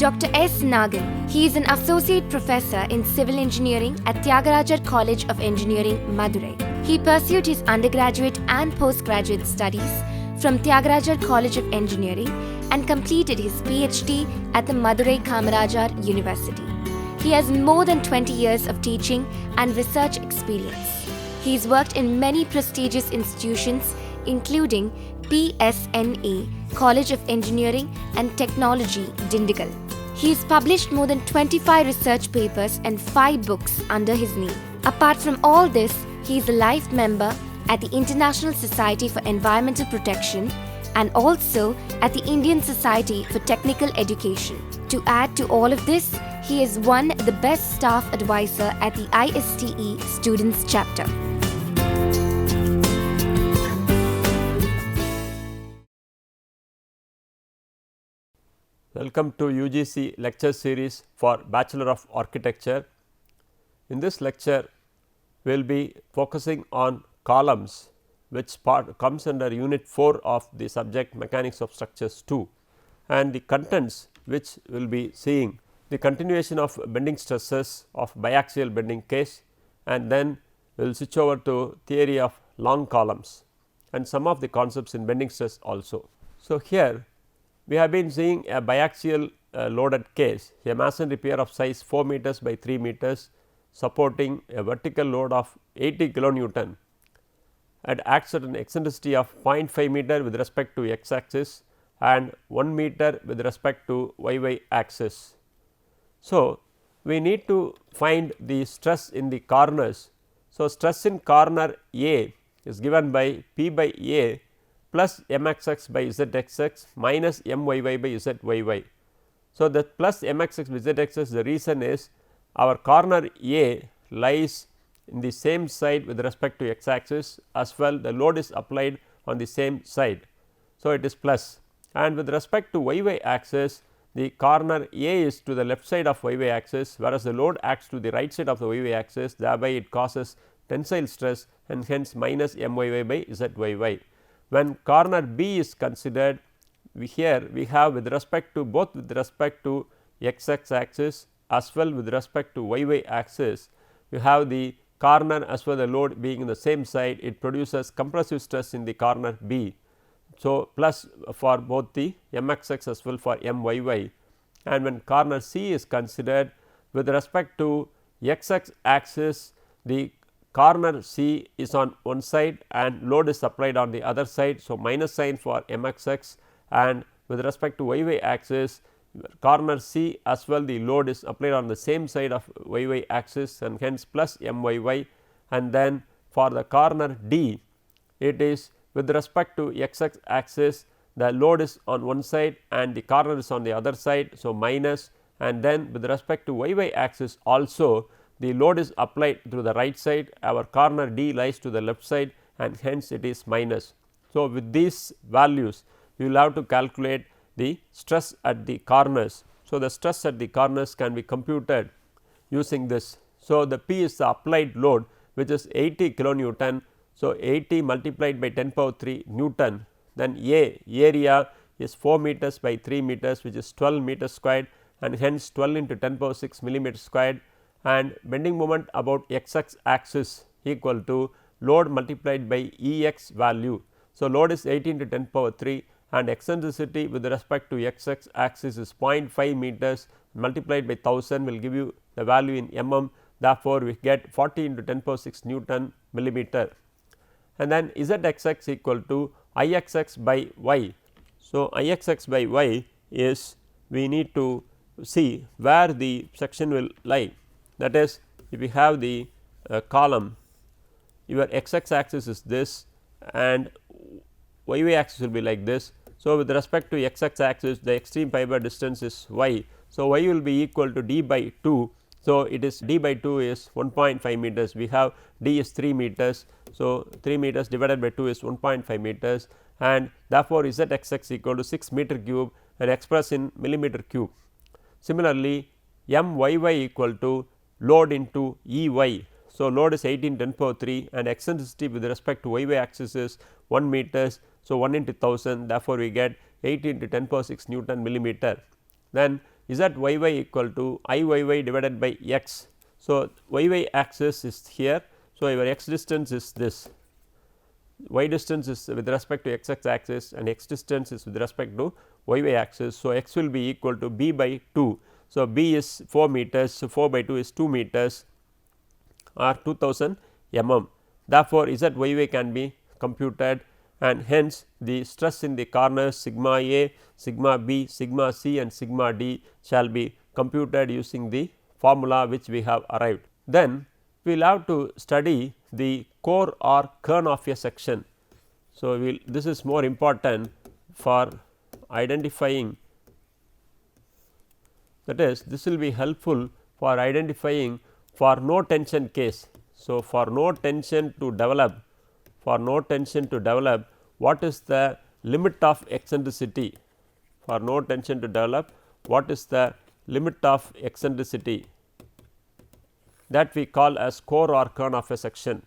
Dr. S. Nagan. He is an associate professor in civil engineering at Tyagarajar College of Engineering, Madurai. He pursued his undergraduate and postgraduate studies from Tyagarajar College of Engineering and completed his PhD at the Madurai Kamarajar University. He has more than 20 years of teaching and research experience. He has worked in many prestigious institutions including PSNA, College of Engineering and Technology, Dindigul. He has published more than 25 research papers and 5 books under his name. Apart from all this, he is a life member at the International Society for Environmental Protection and also at the Indian Society for Technical Education. To add to all of this, he is won the Best Staff Advisor at the ISTE Students Chapter. Welcome to UGC lecture series for Bachelor of Architecture. In this lecture, we will be focusing on columns, which part comes under unit 4 of the subject Mechanics of Structures 2, and the contents which we will be seeing the continuation of bending stresses of biaxial bending case, and then we will switch over to theory of long columns and some of the concepts in bending stress also. So, here we have been seeing a biaxial loaded case, a masonry pier of size 4 meters by 3 meters supporting a vertical load of 80 kilonewton and acts at an eccentricity of 0.5 meter with respect to x axis and 1 meter with respect to y axis. So, we need to find the stress in the corners. So, stress in corner A is given by P by A plus mxx by zxx minus my by zyy. So, the plus mxx by zxx, the reason is our corner A lies in the same side with respect to x axis, as well the load is applied on the same side. So, it is plus, and with respect to y axis, the corner A is to the left side of y axis, whereas the load acts to the right side of the y axis, thereby it causes tensile stress and hence minus my by zyy. When corner B is considered, here we have with respect to both with respect to x axis as well with respect to y axis, we have the corner as well the load being in the same side, it produces compressive stress in the corner B. So, plus for both the mxx as well for myy, and when corner C is considered with respect to x axis, the corner C is on one side and load is applied on the other side. So, minus sign for mxx, and with respect to y axis, corner C as well the load is applied on the same side of y axis and hence plus myy, and then for the corner D, it is with respect to x axis, the load is on one side and the corner is on the other side. So, minus, and then with respect to y axis also the load is applied to the right side, our corner D lies to the left side and hence it is minus. So, with these values you will have to calculate the stress at the corners. So, the stress at the corners can be computed using this. So, the P is the applied load which is 80 kilonewton. So, 80 multiplied by 10 power 3 Newton, then area is 4 meters by 3 meters, which is 12 meters squared, and hence 12 into 10 power 6 millimeters squared, and bending moment about x axis equal to load multiplied by Ex value. So, load is 18 to 10 power 3 and eccentricity with respect to x axis is 0.5 meters multiplied by 1000 will give you the value in mm. Therefore, we get 40 into 10 power 6 Newton millimeter, and then Zxx equal to Ixx by y. So, Ixx by y is we need to see where the section will lie. That is, if you have the column, your x axis is this and y axis will be like this. So, with respect to x axis, the extreme fiber distance is y. So, y will be equal to d by 2. So, it is d by 2 is 1.5 meters, we have d is 3 meters. So, 3 meters divided by 2 is 1.5 meters, and therefore, Zxx equal to 6 meter cube and expressed in millimeter cube. Similarly, myy equal to load into Ey. So, load is 18 10 power 3 and eccentricity with respect to y axis is 1 meters. So, 1 into 1000, therefore, we get 18 to 10 power 6 Newton millimeter. Then ZYY equal to IYY divided by x. So, YY axis is here. So, your x distance is this, y distance is with respect to x axis and x distance is with respect to y axis. So, x will be equal to b by 2. So, b is 4 meters. So, 4 by 2 is 2 meters or 2000 mm. Therefore, ZYY can be computed and hence the stress in the corners sigma A, sigma B, sigma C and sigma D shall be computed using the formula which we have arrived. Then we will have to study the core or kern of a section. So, this is more important for identifying, that is, this will be helpful for identifying for no tension case. So, for no tension to develop, what is the limit of eccentricity? For no tension to develop, what is the limit of eccentricity that we call as core or kern of a section?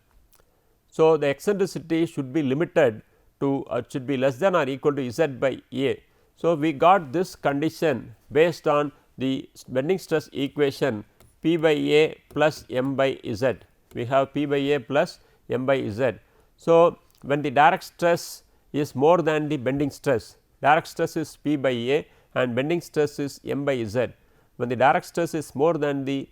So, the eccentricity should be limited to should be less than or equal to Z by A. So, we got this condition based on the bending stress equation P by A plus M by Z. We have P by A plus M by Z. So, when the direct stress is more than the bending stress, direct stress is P by A and bending stress is M by Z. When the direct stress is more than the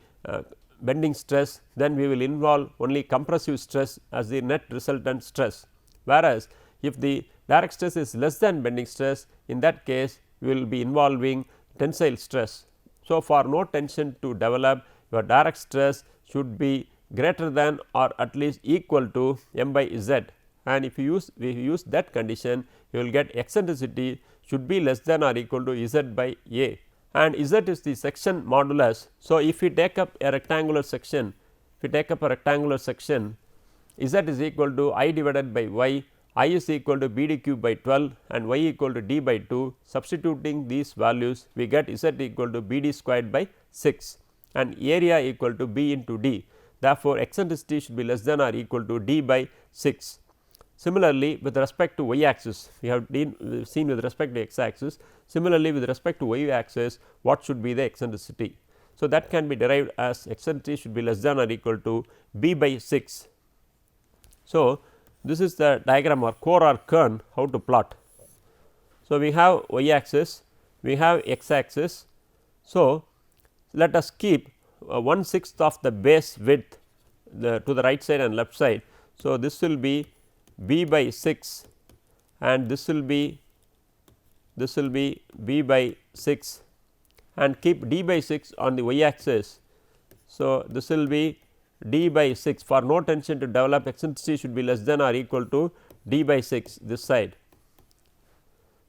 bending stress, then we will involve only compressive stress as the net resultant stress, whereas if the direct stress is less than bending stress, in that case we will be involving tensile stress. So, for no tension to develop, your direct stress should be greater than or at least equal to M by Z, and if you use that condition, you will get eccentricity should be less than or equal to Z by A, and Z is the section modulus. So, if we take up a rectangular section, Z is equal to I divided by y, I is equal to B d cube by 12 and y equal to d by 2. Substituting these values, we get Z equal to B d squared by 6 and area equal to B into d. Therefore, eccentricity should be less than or equal to d by 6. Similarly, with respect to y axis, we have seen with respect to x axis. Similarly, with respect to y axis, what should be the eccentricity? So, that can be derived as eccentricity should be less than or equal to b by 6. So, this is the diagram or core or kern how to plot. So, we have y axis, we have x axis. So, let us keep 1/6 of the base width to the right side and left side. So, this will be b by 6 and this will be b by 6 and keep d by 6 on the y axis. So, this will be d by 6. For no tension to develop, eccentricity should be less than or equal to d by 6 this side.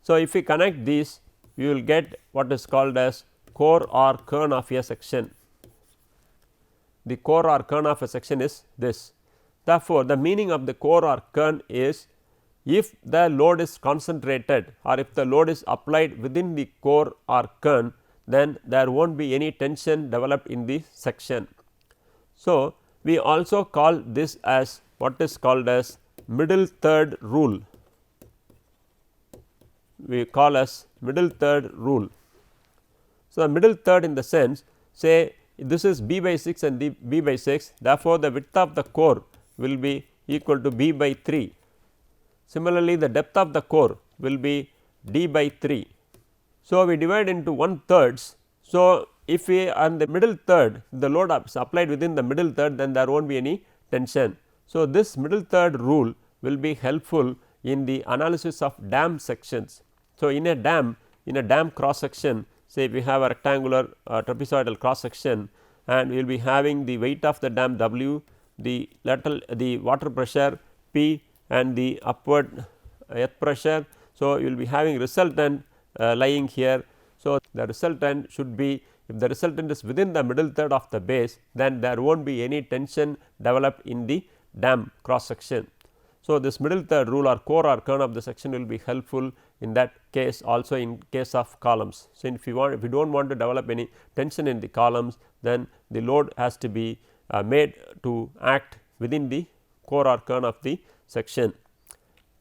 So, if we connect these, we will get what is called as core or kern of a section. The core or kern of a section is this. Therefore, the meaning of the core or kern is if the load is concentrated or if the load is applied within the core or kern, then there will not be any tension developed in the section. So, we also call this as what is called as middle third rule. We call as middle third rule. So, the middle third in the sense, say this is b by 6 and b by 6. Therefore, the width of the core will be equal to b by 3. Similarly, the depth of the core will be d by 3. So, we divide into 1/3. So, if we are in the middle third, the load is applied within the middle third, then there will not be any tension. So, this middle third rule will be helpful in the analysis of dam sections. So, in a dam cross section, say we have a rectangular trapezoidal cross section and we will be having the weight of the dam W, the water pressure P and the upward earth pressure. So, you will be having resultant lying here. So, the resultant should be, if the resultant is within the middle third of the base, then there will not be any tension developed in the dam cross section. So, this middle third rule or core or kern of the section will be helpful in that case, also in case of columns. So, if we do not want to develop any tension in the columns, then the load has to be made to act within the core or kern of the section.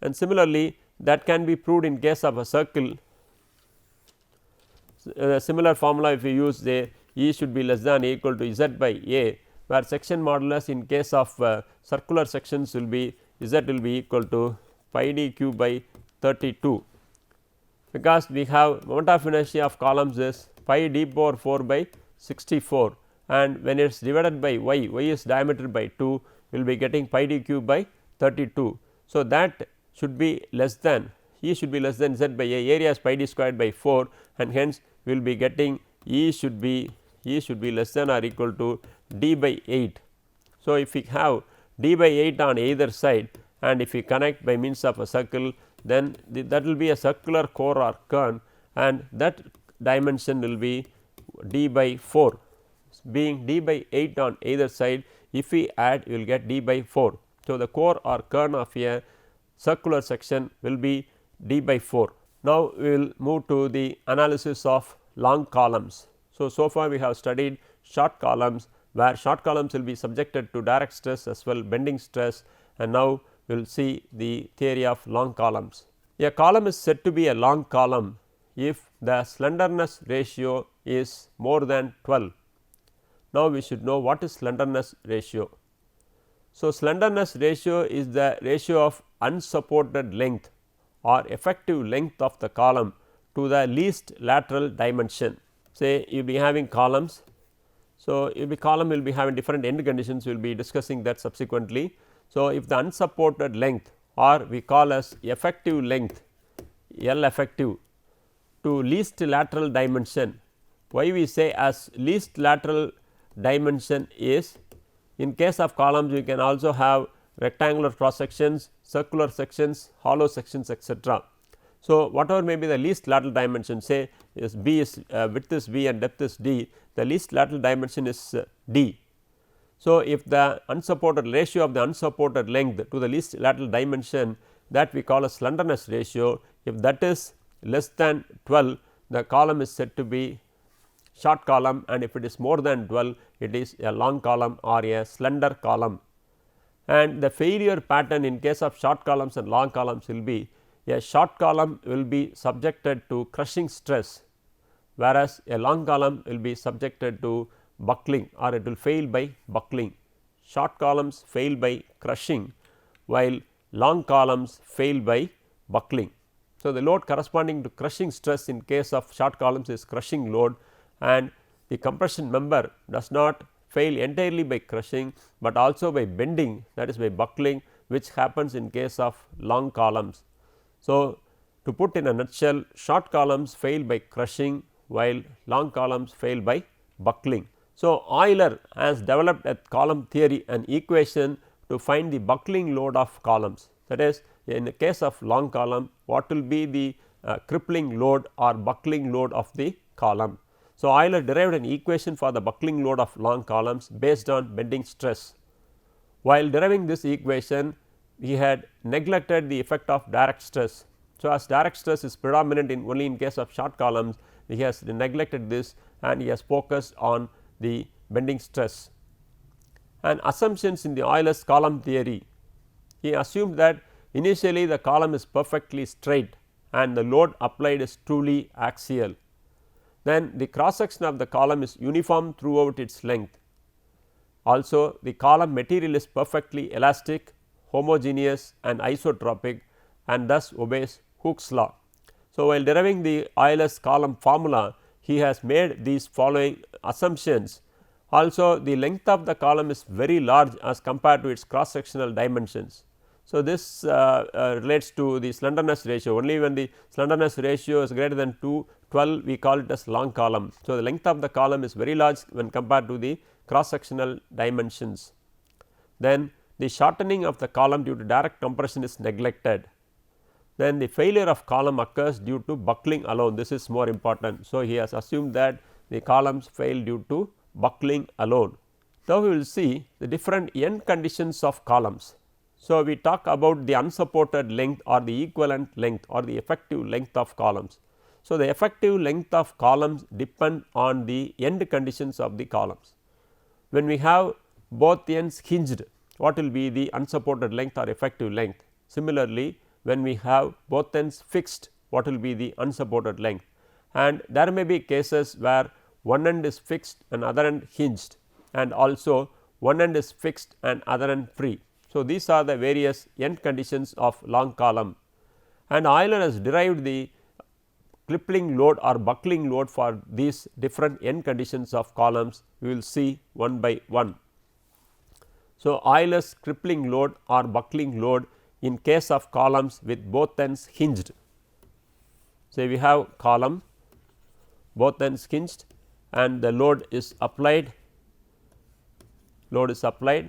And similarly, that can be proved in case of a circle. Similar formula if we use, the E should be less than or equal to Z by A, where section modulus in case of circular sections will be Z will be equal to pi d cube by 32, because we have moment of inertia of columns is pi d power 4 by 64, and when it is divided by y, y is diameter by 2, we will be getting pi d cube by 32. So, that should be less than, E should be less than Z by A, area is pi d squared by 4, and hence we will be getting E should be less than or equal to d by 8. So, if we have d by 8 on either side, and if we connect by means of a circle, then that will be a circular core or cone, and that dimension will be d by 4, being d by 8 on either side. If we add, you will get d by 4. So, the core or cone of a circular section will be d by 4. Now, we will move to the analysis of long columns. So far we have studied short columns, where short columns will be subjected to direct stress as well bending stress, and now we will see the theory of long columns. A column is said to be a long column if the slenderness ratio is more than 12. Now, we should know what is slenderness ratio. So, slenderness ratio is the ratio of unsupported length or effective length of the column to the least lateral dimension. Say you will be having columns. So, column will be having different end conditions, we will be discussing that subsequently. So, if the unsupported length, or we call as effective length L effective to least lateral dimension, why we say as least lateral dimension is, in case of columns we can also have rectangular cross sections, circular sections, hollow sections, etc. So, whatever may be the least lateral dimension, say is B is width is B and depth is D, the least lateral dimension is D. So, if the unsupported ratio of the unsupported length to the least lateral dimension, that we call a slenderness ratio, if that is less than 12, the column is said to be short column, and if it is more than 12, it is a long column or a slender column. And the failure pattern in case of short columns and long columns will be, a short column will be subjected to crushing stress, whereas a long column will be subjected to buckling, or it will fail by buckling. Short columns fail by crushing, while long columns fail by buckling. So, the load corresponding to crushing stress in case of short columns is crushing load, and the compression member does not fail entirely by crushing, but also by bending, that is by buckling, which happens in case of long columns. So, to put in a nutshell, short columns fail by crushing, while long columns fail by buckling. So, Euler has developed a column theory, an equation to find the buckling load of columns, that is, in the case of long column, what will be the crippling load or buckling load of the column. So, Euler derived an equation for the buckling load of long columns based on bending stress. While deriving this equation, he had neglected the effect of direct stress. So, as direct stress is predominant in only in case of short columns, he has neglected this and he has focused on the bending stress. And assumptions in the Euler's column theory, he assumed that initially the column is perfectly straight and the load applied is truly axial. Then the cross section of the column is uniform throughout its length. Also, the column material is perfectly elastic, homogeneous and isotropic, and thus obeys Hooke's law. So, while deriving the Euler's column formula, he has made these following assumptions. Also, the length of the column is very large as compared to its cross sectional dimensions. So, this relates to the slenderness ratio. Only when the slenderness ratio is greater than 12, we call it as long column. So, the length of the column is very large when compared to the cross sectional dimensions. Then the shortening of the column due to direct compression is neglected. Then the failure of column occurs due to buckling alone. This is more important. So, he has assumed that the columns fail due to buckling alone. Now, we will see the different end conditions of columns. So, we talk about the unsupported length or the equivalent length or the effective length of columns. So, the effective length of columns depend on the end conditions of the columns. When we have both ends hinged, what will be the unsupported length or effective length? Similarly, when we have both ends fixed, what will be the unsupported length? and there may be cases where one end is fixed and other end hinged, and also one end is fixed and other end free. So, these are the various end conditions of long column, and Euler has derived the crippling load or buckling load for these different end conditions of columns. We will see one by one. So, Euler's crippling load or buckling load in case of columns with both ends hinged. So, we have column both ends hinged and the load is applied.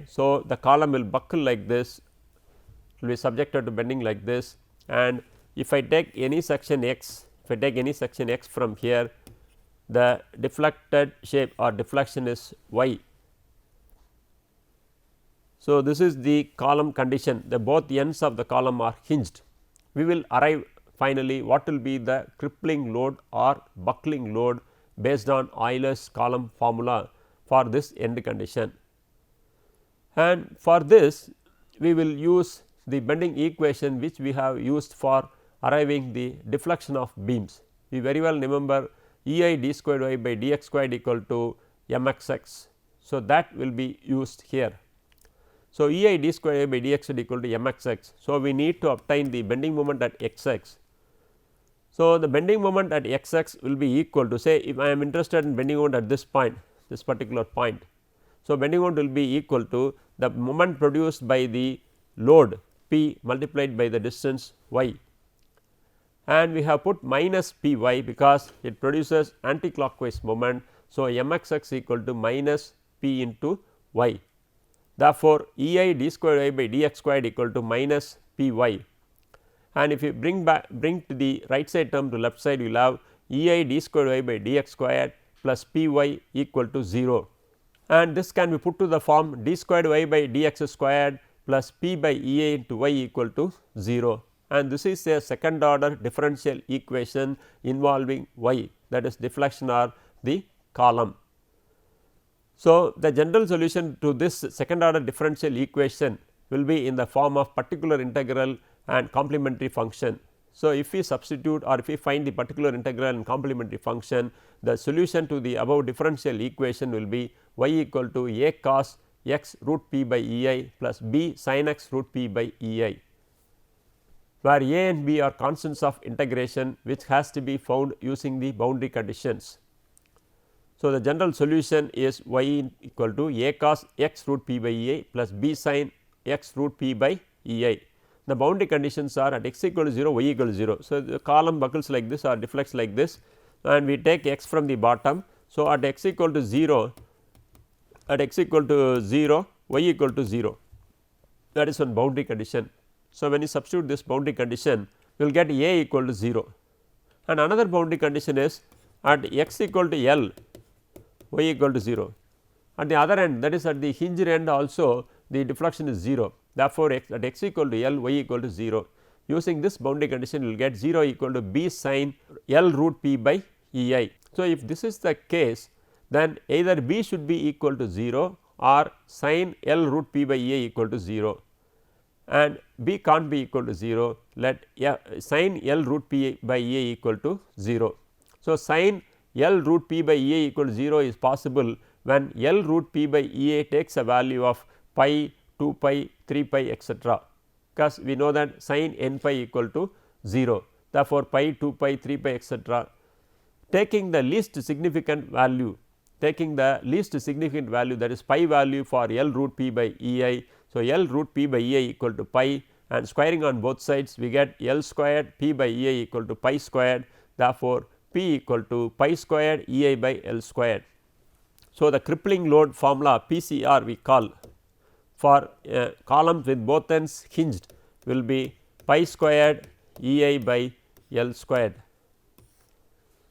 So, the column will buckle like this, it will be subjected to bending like this, and if I take any section x, from here, the deflected shape or deflection is y. So, this is the column condition, the both ends of the column are hinged. We will arrive finally what will be the crippling load or buckling load based on Euler's column formula for this end condition. And for this we will use the bending equation which we have used for arriving the deflection of beams. We very well remember E I d squared y by d x squared equal to m x x. So, that will be used here. So, E I d squared y by d x equal to m x x. So, we need to obtain the bending moment at x x. So, the bending moment at x x will be equal to, say if I am interested in bending moment at this point, this particular point. So, bending moment will be equal to the moment produced by the load P multiplied by the distance y, and we have put minus P y because it produces anticlockwise moment. So, m x x equal to minus P into y. Therefore, E I d squared y by d x squared equal to minus P y, and if you bring to the right side term to left side, you will have E I d squared y by d x squared plus P y equal to 0, and this can be put to the form d squared y by d x squared plus P by E A into y equal to 0, and this is a second order differential equation involving y, that is deflection or the column. So, the general solution to this second order differential equation will be in the form of particular integral and complementary function. So, if we substitute or if we find the particular integral and complementary function, the solution to the above differential equation will be y equal to a cos x root p by E I plus b sin x root p by E I, where a and b are constants of integration which has to be found using the boundary conditions. So, the general solution is y equal to a cos x root p by E I plus b sin x root p by E I. The boundary conditions are at x equal to 0, y equal to 0. So, the column buckles like this or deflects like this, and we take x from the bottom. So, at x equal to 0, y equal to 0, that is one boundary condition. So, when you substitute this boundary condition, you will get a equal to 0, and another boundary condition is at x equal to L, y equal to 0. At the other end, that is at the hinged end also, the deflection is 0. Therefore, at x equal to L, y equal to 0. Using this boundary condition, you will get 0 equal to b sin L root p by E I. So, if this is the case, then either b should be equal to 0 or sin L root p by E I equal to 0, and b can't be equal to 0, let sin L root p by E A equal to 0. So, sin L root p by E A equal to 0 is possible when L root p by E A takes a value of pi, 2 pi, 3 pi etcetera, because we know that sin n pi equal to 0. Therefore, pi, 2 pi, 3 pi etcetera, taking the least significant value, that is pi value for L root p by E I. So, L root p by E I equal to pi, and squaring on both sides we get L squared p by E I equal to pi squared. Therefore, p equal to pi squared E I by L squared. So, the crippling load formula PCR we call for columns with both ends hinged will be pi squared E I by L squared.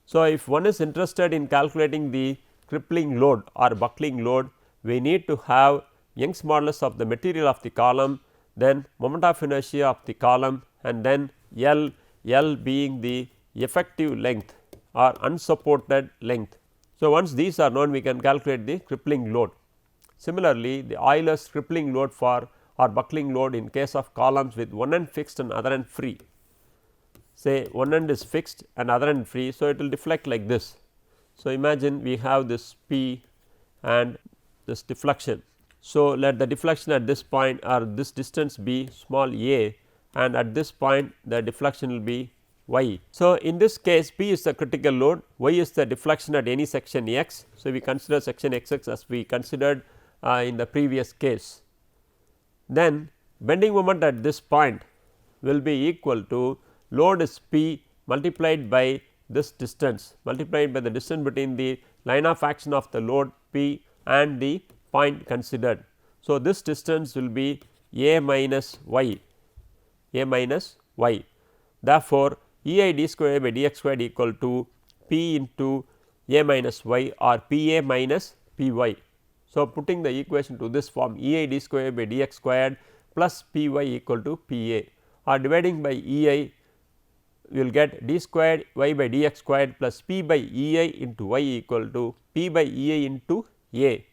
So, if one is interested in calculating the crippling load or buckling load, we need to have Young's modulus of the material of the column, then moment of inertia of the column, and then L being the effective length or unsupported length. So, once these are known, we can calculate the crippling load. Similarly, the Euler's crippling load for or buckling load in case of columns with one end fixed and other end free. say one end is fixed and other end free. So, it will deflect like this. So, imagine we have this P and this deflection. So, let the deflection at this point or this distance be small a, and at this point the deflection will be y. So, in this case P is the critical load, y is the deflection at any section x. So, we consider section x x as we considered in the previous case. Then bending moment at this point will be equal to load is P multiplied by this distance, multiplied by the distance between the line of action of the load P and the point considered. So, this distance will be a minus y, a minus y. Therefore, E I d square by dx squared equal to P into a minus y or P a minus P y. So, putting the equation to this form, E I d square by dx squared plus P y equal to P a, or dividing by E I we will get d squared y by dx squared plus P by E I into y equal to P by E I into a.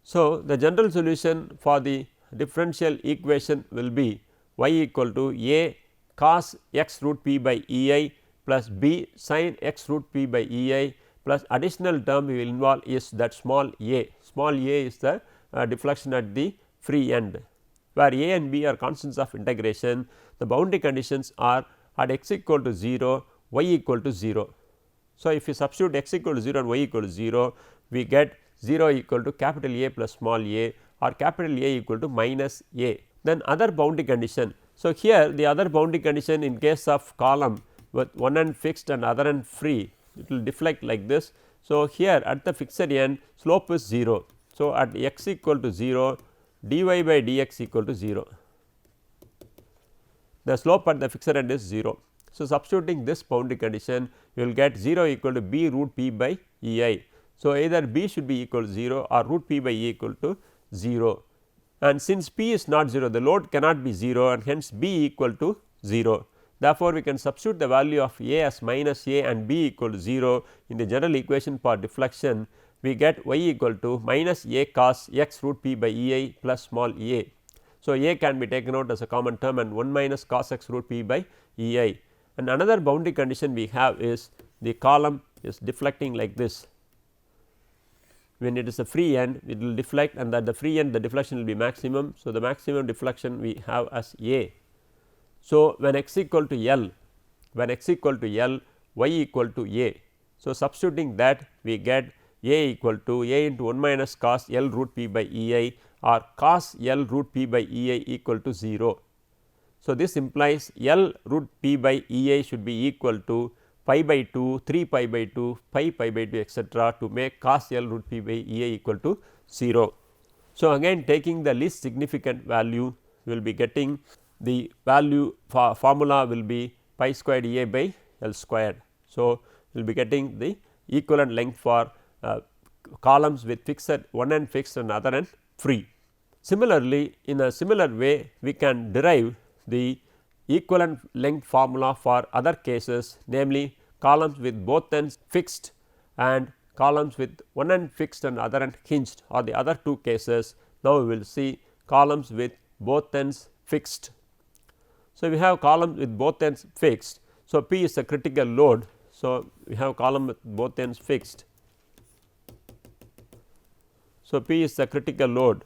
So, the general solution for the differential equation will be y equal to a cos x root P by E I plus b sin x root P by E I plus additional term we will involve is that small a. Small a is the deflection at the free end, where a and b are constants of integration. The boundary conditions are at x equal to 0, y equal to 0. So, if you substitute x equal to 0 and y equal to 0, we get 0 equal to capital A plus small a, or capital A equal to minus a. Then other boundary condition. So, here the other boundary condition in case of column with one end fixed and other end free, it will deflect like this. So, here at the fixed end slope is 0. So, at x equal to 0, dy by dx equal to 0. The slope at the fixed end is 0. So, substituting this boundary condition, you will get 0 equal to b root P by E I. So, either b should be equal to 0 or root P by E equal to 0, and since P is not 0, the load cannot be 0 and hence b equal to 0. Therefore, we can substitute the value of a as minus a and b equal to 0 in the general equation for deflection. We get y equal to minus a cos x root P by E I plus small a. So, a can be taken out as a common term and 1 minus cos x root P by E I. And another boundary condition we have is the column is deflecting like this. When it is a free end, it will deflect, and at the free end the deflection will be maximum. So, the maximum deflection we have as a. So, when x equal to L, when x equal to L, y equal to a. So, substituting that we get a equal to a into 1 minus cos L root P by E I or cos L root P by E I equal to 0. So, this implies L root P by E I should be equal to pi by 2, 3 pi by 2, pi by 2 etcetera to make cos L root P by E I equal to 0. So, again taking the least significant value, we will be getting the value for formula will be pi squared E I by L squared. So, we will be getting the equivalent length for columns with fixed one end fixed and other end free. Similarly, in a similar way we can derive the equivalent length formula for other cases, namely columns with both ends fixed and columns with one end fixed and other end hinged are the other two cases. Now, we will see columns with both ends fixed. So, we have columns with both ends fixed. So, P is a critical load. So, we have column with both ends fixed. So, P is the critical load,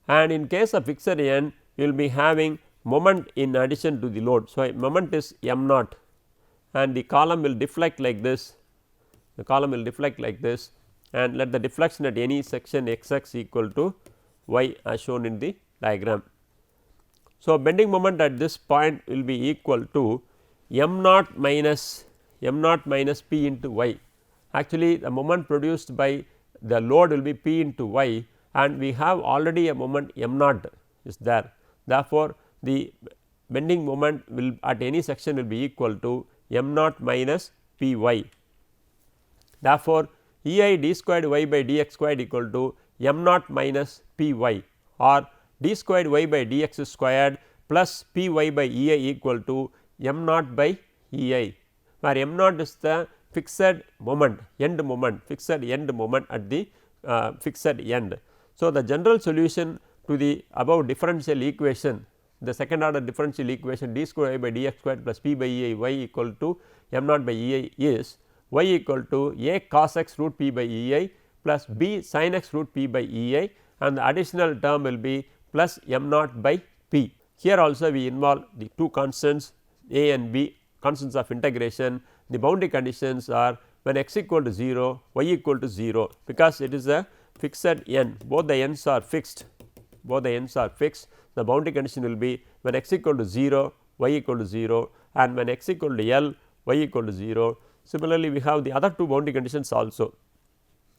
and in case of fixed end you will be having moment in addition to the load. So, moment is m naught and the column will deflect like this, the column will deflect like this, and let the deflection at any section x x equal to y as shown in the diagram. So, bending moment at this point will be equal to m naught minus p into y. Actually, the moment produced by the load will be p into y, and we have already a moment m naught is there. Therefore, the bending moment will at any section will be equal to m naught minus p y. Therefore, E I d squared y by dx squared equal to m naught minus p y, or d squared y by dx squared plus p y by E I equal to m naught by E I, where m naught is the fixed moment, end moment, fixed end moment at the fixed end. So, the general solution to the above differential equation the second order differential equation d square y by dx squared plus p by e I y equal to m naught by e I is y equal to a cos x root p by e I plus b sin x root p by e I, and the additional term will be plus m naught by p. Here also we involve the two constants a and b, constants of integration. The boundary conditions are when x equal to 0, y equal to 0, because it is a fixed n, both the n's are fixed, the boundary condition will be when x equal to 0, y equal to 0, and when x equal to L, y equal to 0. Similarly, we have the other two boundary conditions also,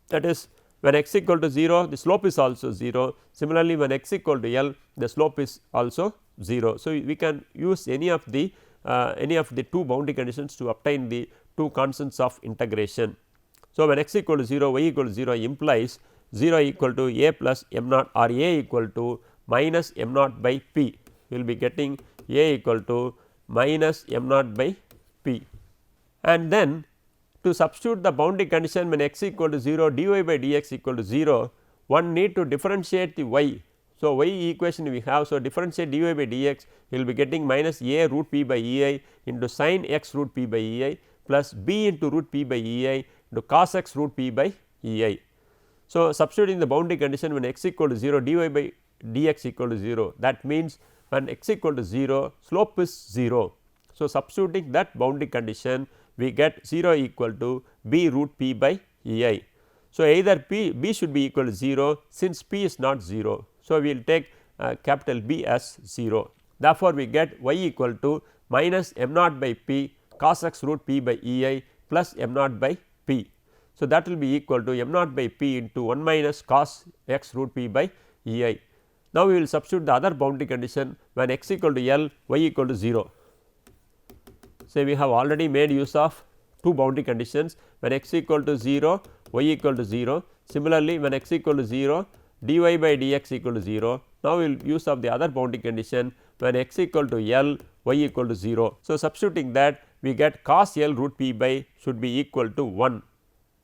that is when x equal to 0, the slope is also 0. Similarly, when x equal to L, the slope is also 0. So, we can use any of the two boundary conditions to obtain the two constants of integration. So, when x equal to 0, y equal to 0 implies 0 equal to a plus m naught or a equal to minus m naught by p. We will be getting a equal to minus m naught by p, and then to substitute the boundary condition when x equal to 0, dy by dx equal to 0, one need to differentiate the y. So, y equation we have, so differentiate dy by dx, we will be getting minus a root p by e I into sin x root p by e I plus b into root p by e I into cos x root p by e I. So, substituting the boundary condition when x equal to 0, dy by dx equal to 0, that means when x equal to 0, slope is 0. So, substituting that boundary condition, we get 0 equal to b root p by e I. So, either b should be equal to 0, since p is not 0. So, we will take capital B as 0. Therefore, we get y equal to minus m naught by p cos x root p by e I plus m naught by p. So, that will be equal to m naught by p into 1 minus cos x root p by e I. Now, we will substitute the other boundary condition when x equal to L, y equal to 0. So, we have already made use of two boundary conditions when x equal to 0, y equal to 0. Similarly, when x equal to 0, dy by dx equal to 0. Now, we will use of the other boundary condition when x equal to L, y equal to 0. So, substituting that, we get cos L root p by should be equal to 1.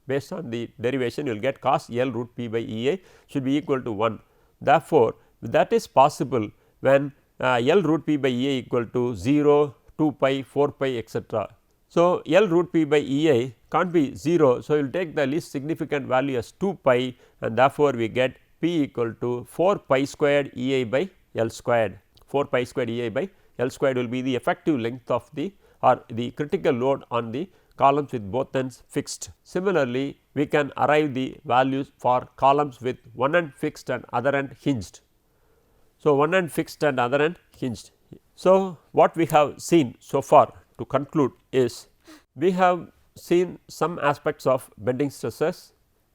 Based on the derivation, you will get cos L root p by E I should be equal to 1. Therefore, that is possible when L root p by E I equal to 0, 2 pi, 4 pi, etc. So, L root p by E I can't be 0. So, you will take the least significant value as 2 pi, and therefore, we get p equal to 4 pi squared E I by L squared. 4 pi squared E I by L squared will be the effective length of the or the critical load on the columns with both ends fixed. Similarly, we can arrive the values for columns with one end fixed and other end hinged. So, one end fixed and other end hinged. So, what we have seen so far to conclude is we have seen some aspects of bending stresses,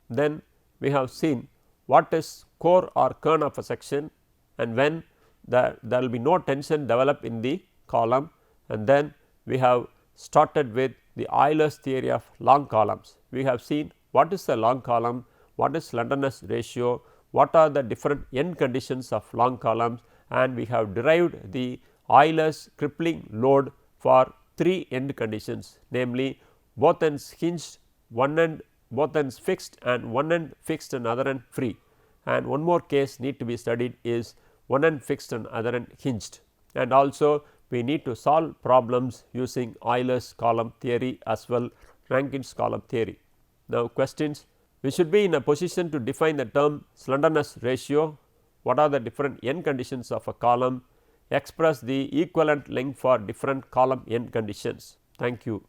then we have seen what is core or kern of a section and when there will be no tension develop in the column, and then we have started with the Euler's theory of long columns. We have seen what is the long column, what is slenderness ratio, what are the different end conditions of long columns, and we have derived the Euler's crippling load for 3 end conditions, namely both ends hinged, one end both ends fixed and one end fixed and other end free. And one more case need to be studied is one end fixed and other end hinged, and also we need to solve problems using Euler's column theory as well Rankine's column theory. Now, questions: we should be in a position to define the term slenderness ratio, what are the different end conditions of a column, express the equivalent length for different column end conditions. Thank you.